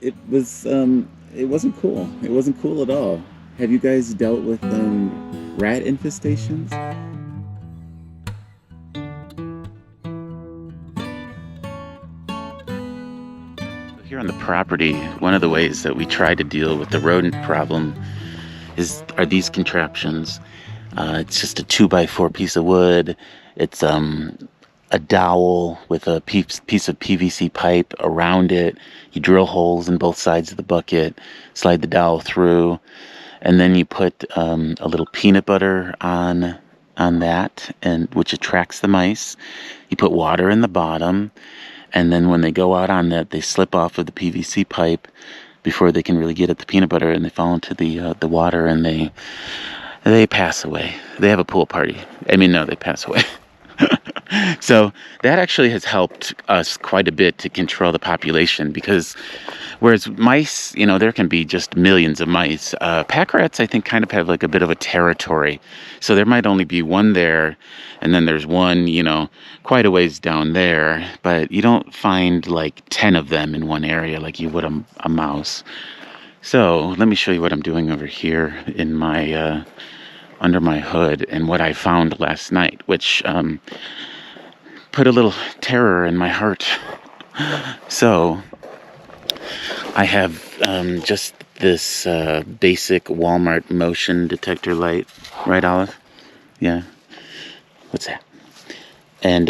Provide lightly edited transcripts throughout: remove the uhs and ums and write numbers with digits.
it wasn't cool. It wasn't cool at all. Have you guys dealt with rat infestations? Here on the property, one of the ways that we try to deal with the rodent problem are these contraptions. It's just a 2x4 piece of wood. It's a dowel with a piece of PVC pipe around it. You drill holes in both sides of the bucket, slide the dowel through, and then you put a little peanut butter on that, and which attracts the mice. You put water in the bottom, and then when they go out on that, they slip off of the PVC pipe before they can really get at the peanut butter, and they fall into the water, and they pass away. They have a pool party. I mean, no, they pass away. So that actually has helped us quite a bit to control the population, because whereas mice, there can be just millions of mice. Pack rats, I think, kind of have like a bit of a territory. So there might only be one there, and then there's one, quite a ways down there. But you don't find like 10 of them in one area like you would a mouse. So let me show you what I'm doing over here in my under my hood, and what I found last night, which put a little terror in my heart. So I have just this basic Walmart motion detector light, right, Olive? Yeah. What's that? And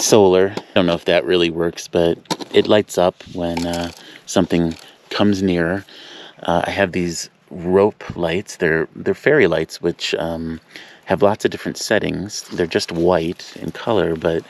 solar. I don't know if that really works, but it lights up when something comes near. I have these rope lights. They're fairy lights, which have lots of different settings. They're just white in color, but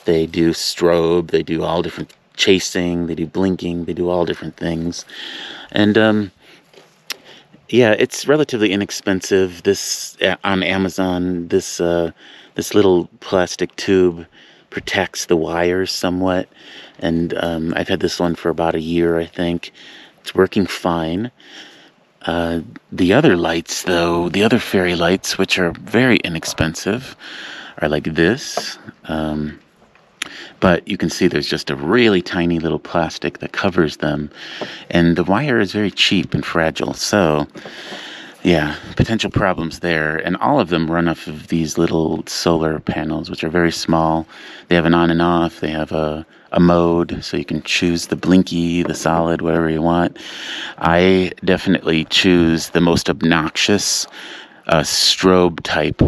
they do strobe. They do all different chasing. They do blinking. They do all different things. And yeah, it's relatively inexpensive. This on Amazon. This little plastic tube protects the wires somewhat, and I've had this one for about a year, I think. It's working fine. The other lights, though, the other fairy lights, which are very inexpensive, are like this. But you can see there's just a really tiny little plastic that covers them. And the wire is very cheap and fragile. So, yeah, potential problems there. And all of them run off of these little solar panels, which are very small. They have an on and off. They have a mode, so you can choose the blinky, the solid, whatever you want. I definitely choose the most obnoxious strobe type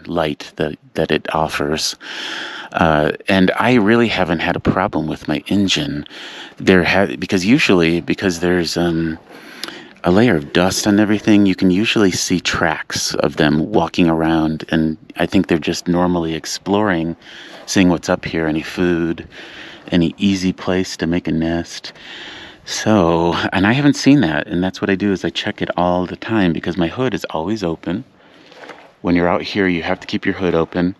light that it offers. And I really haven't had a problem with my engine. Because there's a layer of dust on everything, you can usually see tracks of them walking around, and I think they're just normally exploring, seeing what's up here, any food, any easy place to make a nest. So, and I haven't seen that, and that's what I do is I check it all the time, because my hood is always open. When you're out here, you have to keep your hood open,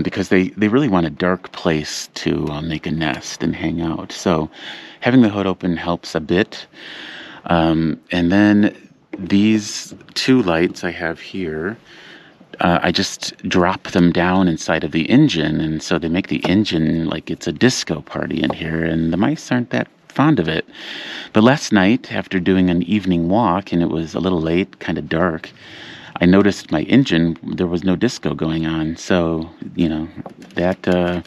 because they really want a dark place to make a nest and hang out. So having the hood open helps a bit. And then these two lights I have here, I just drop them down inside of the engine, and so they make the engine like it's a disco party in here, and the mice aren't that fond of it. But last night, after doing an evening walk, and it was a little late, kind of dark, I noticed my engine, there was no disco going on. So, that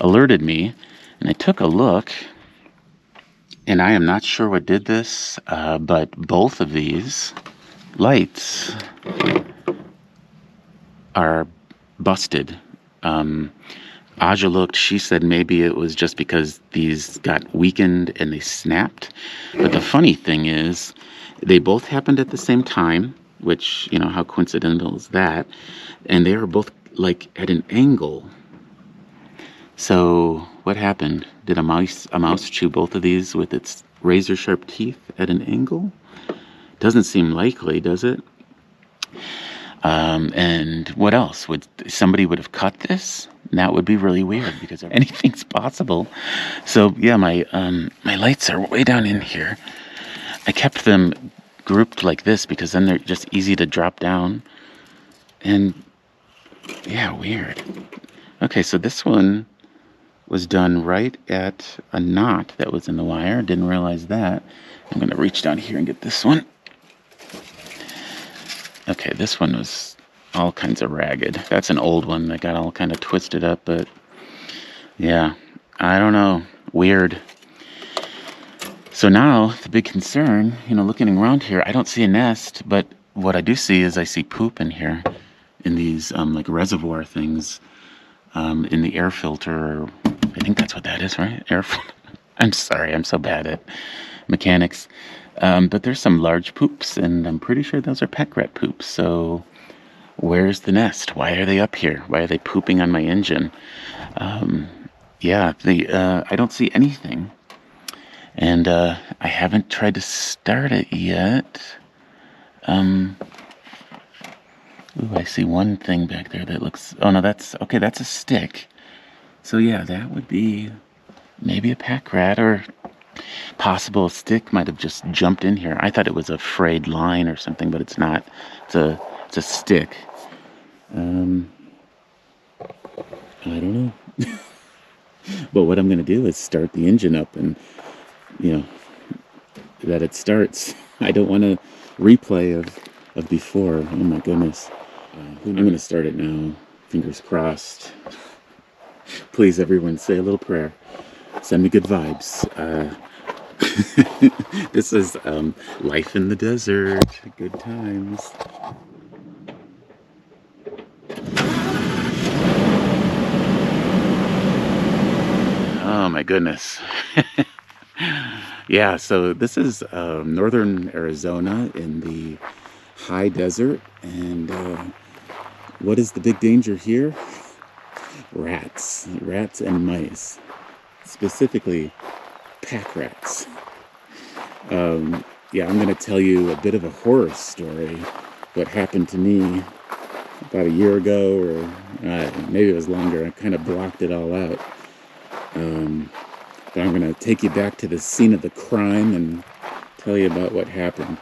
alerted me, and I took a look. And I am not sure what did this, but both of these lights are busted. Aja looked, she said maybe it was just because these got weakened and they snapped. But the funny thing is, they both happened at the same time, which, how coincidental is that? And they were both like at an angle. So what happened? Did a mouse chew both of these with its razor sharp teeth at an angle? Doesn't seem likely, does it? And what else? Somebody would have cut this? That would be really weird, because anything's possible. So yeah, my lights are way down in here. I kept them grouped like this because then they're just easy to drop down. And yeah, weird. Okay, so this one was done right at a knot that was in the wire. Didn't realize that. I'm gonna reach down here and get this one. Okay, this one was all kinds of ragged. That's an old one that got all kind of twisted up, but yeah, I don't know. Weird. So now the big concern, looking around here, I don't see a nest, but what I do see is I see poop in here, in these like reservoir things, in the air filter. I think that's what that is, right? Air filter. I'm sorry, I'm so bad at mechanics. But there's some large poops, and I'm pretty sure those are pack rat poops. So where's the nest? Why are they up here? Why are they pooping on my engine? Yeah, I don't see anything. And I haven't tried to start it yet. Ooh, I see one thing back there that looks... Oh, no, that's a stick. So yeah, that would be maybe a pack rat, or possible stick might have just jumped in here. I thought it was a frayed line or something, but it's not. It's a stick. I don't know. But what I'm going to do is start the engine up and, that it starts. I don't want a replay of before. Oh my goodness. I'm going to start it now. Fingers crossed. Please, everyone, say a little prayer. Send me good vibes. This is life in the desert. Good times. Oh my goodness. Yeah, so this is northern Arizona in the high desert, and what is the big danger here? Rats and mice, specifically pack rats. Yeah, I'm going to tell you a bit of a horror story. What happened to me about a year ago, or maybe it was longer. I kind of blocked it all out. But I'm going to take you back to the scene of the crime and tell you about what happened.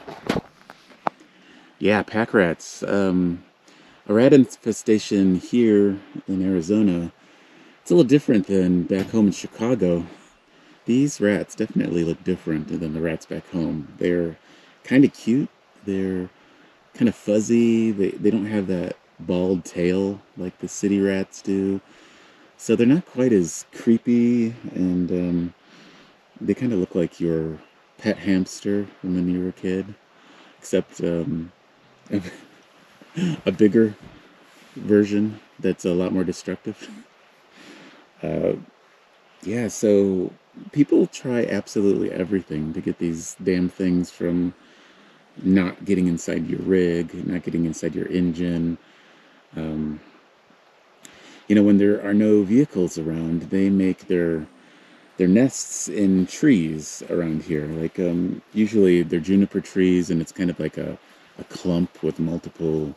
Yeah, pack rats. A rat infestation here in Arizona, it's a little different than back home in Chicago. These rats definitely look different than the rats back home. They're kind of cute. They're kind of fuzzy. They don't have that bald tail like the city rats do. So they're not quite as creepy, and they kind of look like your pet hamster from when you were a kid, except a bigger version that's a lot more destructive. Yeah, so people try absolutely everything to get these damn things from not getting inside your rig, not getting inside your engine. When there are no vehicles around, they make their nests in trees around here. Like usually they're juniper trees, and it's kind of like a clump with multiple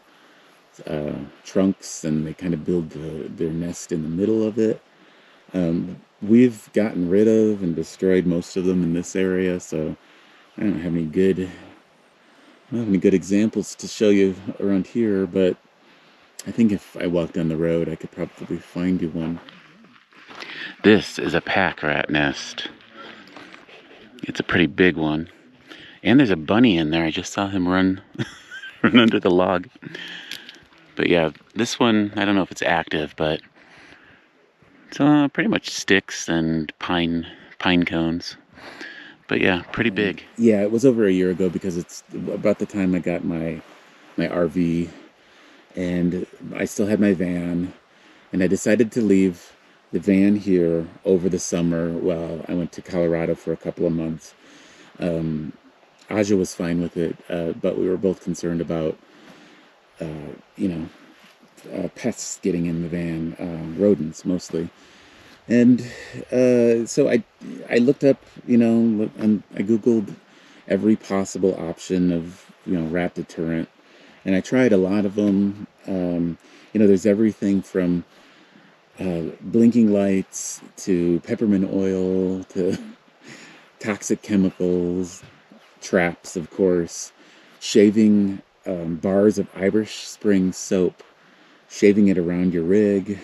trunks, and they kind of build their nest in the middle of it. We've gotten rid of and destroyed most of them in this area, so I don't have any good examples to show you around here, but I think if I walked down the road, I could probably find you one. This is a pack rat nest. It's a pretty big one. And there's a bunny in there. I just saw him run under the log. But yeah, this one, I don't know if it's active, but it's pretty much sticks and pine cones. But yeah, pretty big. Yeah, it was over a year ago, because it's about the time I got my RV, and I still had my van, and I decided to leave the van here over the summer while I went to Colorado for a couple of months. Aja was fine with it, but we were both concerned about, pests getting in the van, rodents mostly. And so I looked up, and I Googled every possible option of, rat deterrent. And I tried a lot of them. There's everything from blinking lights to peppermint oil to toxic chemicals, traps, of course, shaving bars of Irish Spring soap, shaving it around your rig,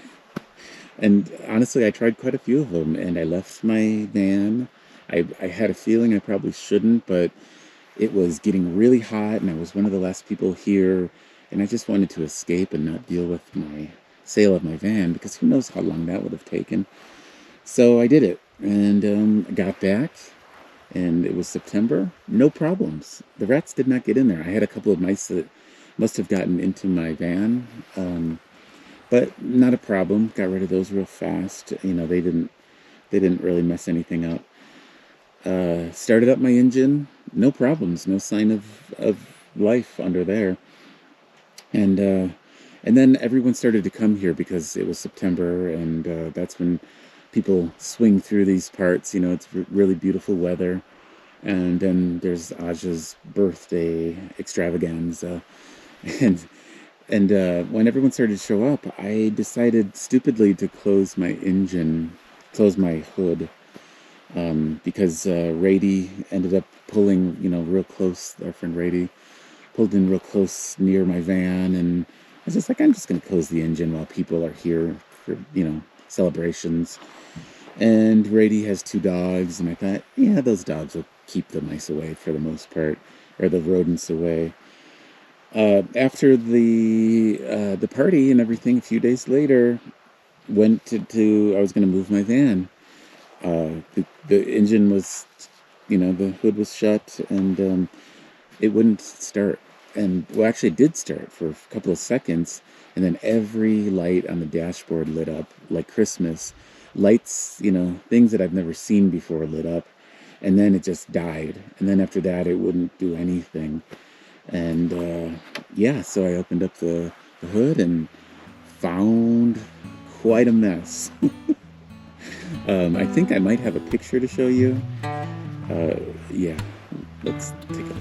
And honestly, I tried quite a few of them, and I left my van. I had a feeling I probably shouldn't, but it was getting really hot, and I was one of the last people here, and I just wanted to escape and not deal with my sale of my van, because who knows how long that would have taken. So I did it, and I got back, and it was September. No problems. The rats did not get in there. I had a couple of mice that must have gotten into my van, but not a problem. Got rid of those real fast. You know, they didn't really mess anything up. Started up my engine, no problems, no sign of life under there. And then everyone started to come here because it was September, and that's when people swing through these parts. You know, it's really beautiful weather. And then there's Aja's birthday extravaganza. And when everyone started to show up, I decided stupidly to close my hood, because Rady ended up pulling, real close. Our friend Rady pulled in real close near my van, and I was just like, I'm just going to close the engine while people are here for, celebrations. And Rady has 2 dogs, and I thought, yeah, those dogs will keep the mice away for the most part, or the rodents away. After the party and everything, a few days later, went to I was going to move my van. The engine was, the hood was shut, and it wouldn't start. And, well, actually it did start for a couple of seconds, and then every light on the dashboard lit up like Christmas. Lights, things that I've never seen before lit up, and then it just died. And then after that, it wouldn't do anything. And, yeah, so I opened up the hood and found quite a mess. I think I might have a picture to show you. Yeah, let's take a look.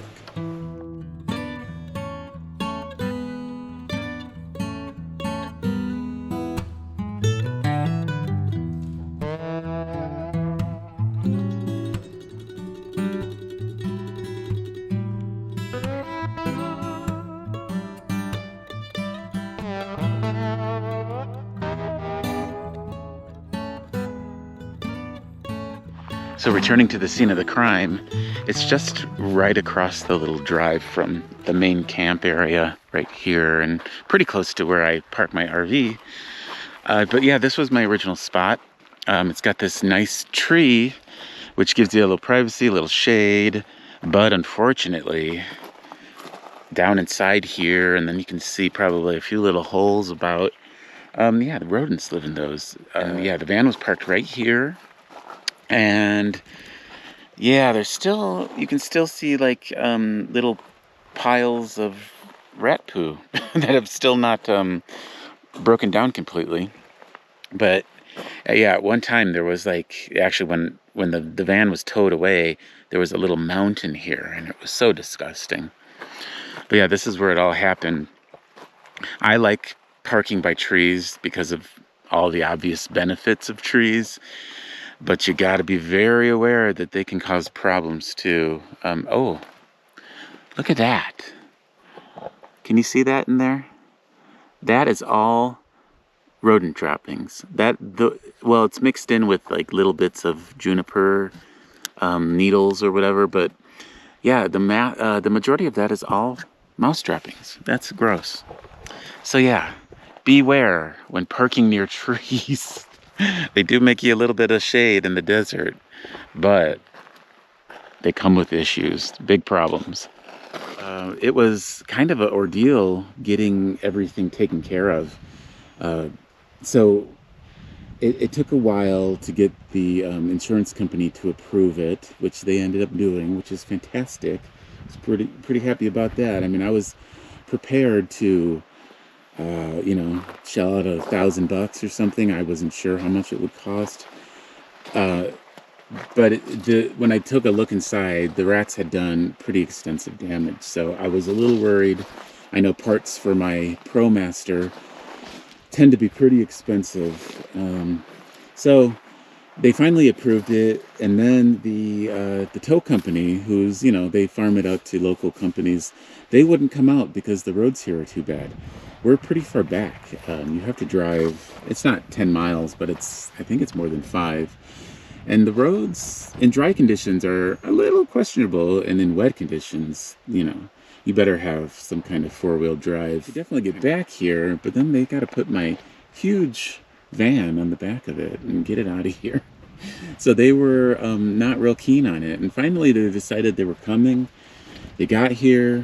So returning to the scene of the crime, it's just right across the little drive from the main camp area right here, and pretty close to where I park my RV. But yeah, this was my original spot. It's got this nice tree, which gives you a little privacy, a little shade. But unfortunately, down inside here, and then you can see probably a few little holes about. Yeah, the rodents live in those. Yeah, the van was parked right here. And yeah, you can still see like little piles of rat poo that have still not broken down completely. But yeah, at one time there was like, actually when the van was towed away, there was a little mountain here, and it was so disgusting. But yeah, this is where it all happened. I like parking by trees because of all the obvious benefits of trees. But you got to be very aware that they can cause problems too. Oh, look at that. Can you see that in there? That is all rodent droppings. Well, it's mixed in with like little bits of juniper needles or whatever. But yeah, the majority of that is all mouse droppings. That's gross. So yeah, beware when parking near trees. They do make you a little bit of shade in the desert, but they come with issues, big problems. It was kind of an ordeal getting everything taken care of. So it took a while to get the insurance company to approve it, which they ended up doing, which is fantastic. I was pretty happy about that. I mean, I was prepared to shell out $1,000 or something. I wasn't sure how much it would cost. But when I took a look inside, the rats had done pretty extensive damage. So I was a little worried. I know parts for my ProMaster tend to be pretty expensive. So they finally approved it. And then the tow company, they farm it out to local companies, they wouldn't come out because the roads here are too bad. we're pretty far back. You have to drive, it's not 10 miles, but I think it's more than 5. And the roads in dry conditions are a little questionable, and in wet conditions, you better have some kind of 4-wheel drive. You definitely get back here, but then they got to put my huge van on the back of it and get it out of here. So they were not real keen on it. And finally, they decided they were coming. They got here.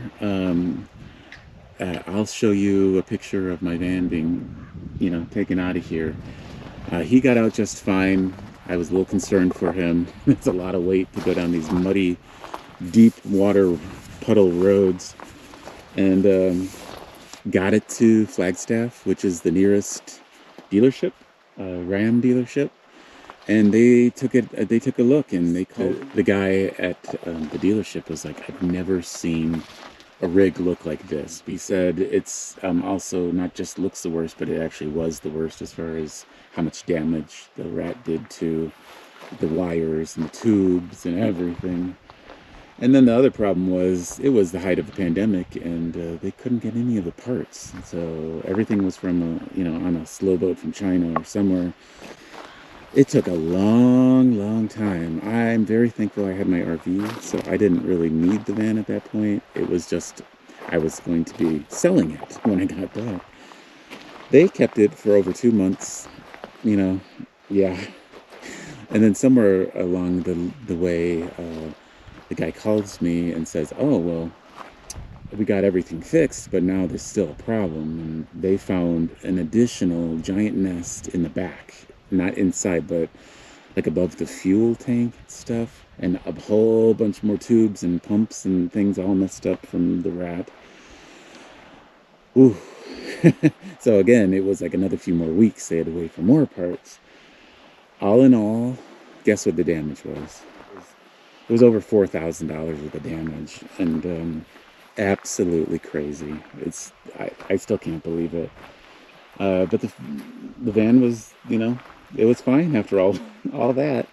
I'll show you a picture of my van being, taken out of here. He got out just fine. I was a little concerned for him. It's a lot of weight to go down these muddy, deep water puddle roads. And got it to Flagstaff, which is the nearest dealership, Ram dealership. And they took a look, and they called the guy at the dealership was like, I've never seen a rig look like this. He said it's also not just looks the worst, but it actually was the worst as far as how much damage the rat did to the wires and the tubes and everything. And then the other problem was it was the height of the pandemic, and they couldn't get any of the parts. So everything was from on a slow boat from China or somewhere. It took a long time. I'm very thankful I had my RV, so I didn't really need the van at that point. It was just, I was going to be selling it when I got back. They kept it for over 2 months, yeah. And then somewhere along the way, the guy calls me and says, oh, well, we got everything fixed, but now there's still a problem. And they found an additional giant nest in the back. Not inside, but like above the fuel tank stuff, and a whole bunch more tubes and pumps and things all messed up from the rat. Ooh. So again, it was like another few more weeks they had to wait for more parts. All in all, guess what the damage was? It was over $4,000 worth of damage, and absolutely crazy. I still can't believe it. But the van was, it was fine after all that.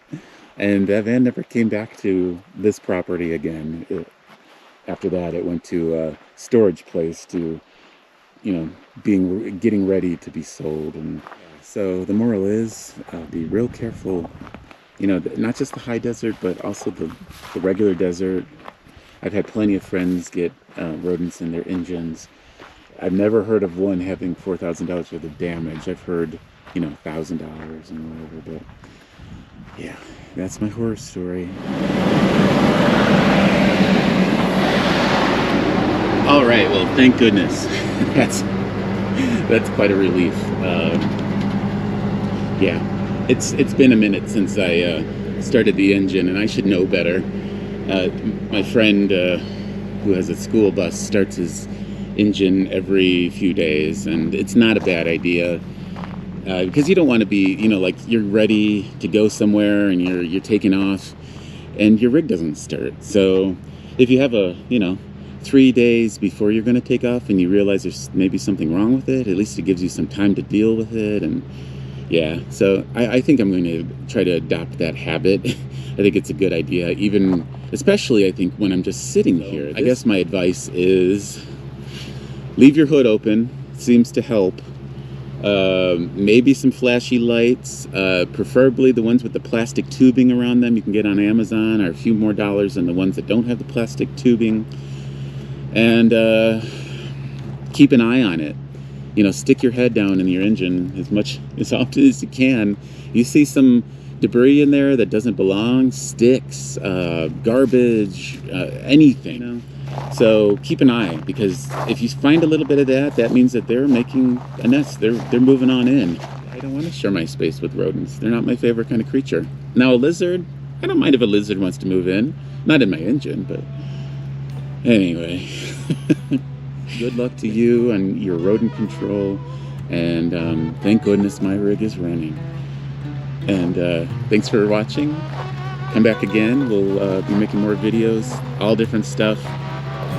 And that van never came back to this property again. After that, it went to a storage place to, getting ready to be sold. And so the moral is, be real careful, not just the high desert, but also the regular desert. I've had plenty of friends get rodents in their engines. I've never heard of one having $4,000 worth of damage. I've heard, $1,000 and whatever, but yeah, that's my horror story. All right, well, thank goodness. That's quite a relief. Yeah, it's been a minute since I started the engine, and I should know better. My friend who has a school bus starts his engine every few days, and it's not a bad idea because you don't want to be, like you're ready to go somewhere and you're taking off and your rig doesn't start. So if you have 3 days before you're going to take off and you realize there's maybe something wrong with it, at least it gives you some time to deal with it. And yeah, so I think I'm going to try to adopt that habit. I think it's a good idea, especially I think when I'm just sitting here. I guess my advice is leave your hood open. Seems to help. Maybe some flashy lights, preferably the ones with the plastic tubing around them you can get on Amazon, are a few more dollars than the ones that don't have the plastic tubing. And keep an eye on it. Stick your head down in your engine as often as you can. You see some debris in there that doesn't belong, sticks, garbage, anything. So keep an eye, because if you find a little bit of that means that they're making a nest. They're moving on in. I don't want to share my space with rodents. They're not my favorite kind of creature. Now a lizard, I don't mind if a lizard wants to move in. Not in my engine, but anyway. Good luck to you and your rodent control. And thank goodness my rig is running. And thanks for watching. Come back again. We'll be making more videos, all different stuff.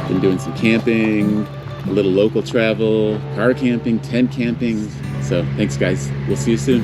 Been doing some camping, a little local travel, car camping, tent camping. So thanks, guys. We'll see you soon.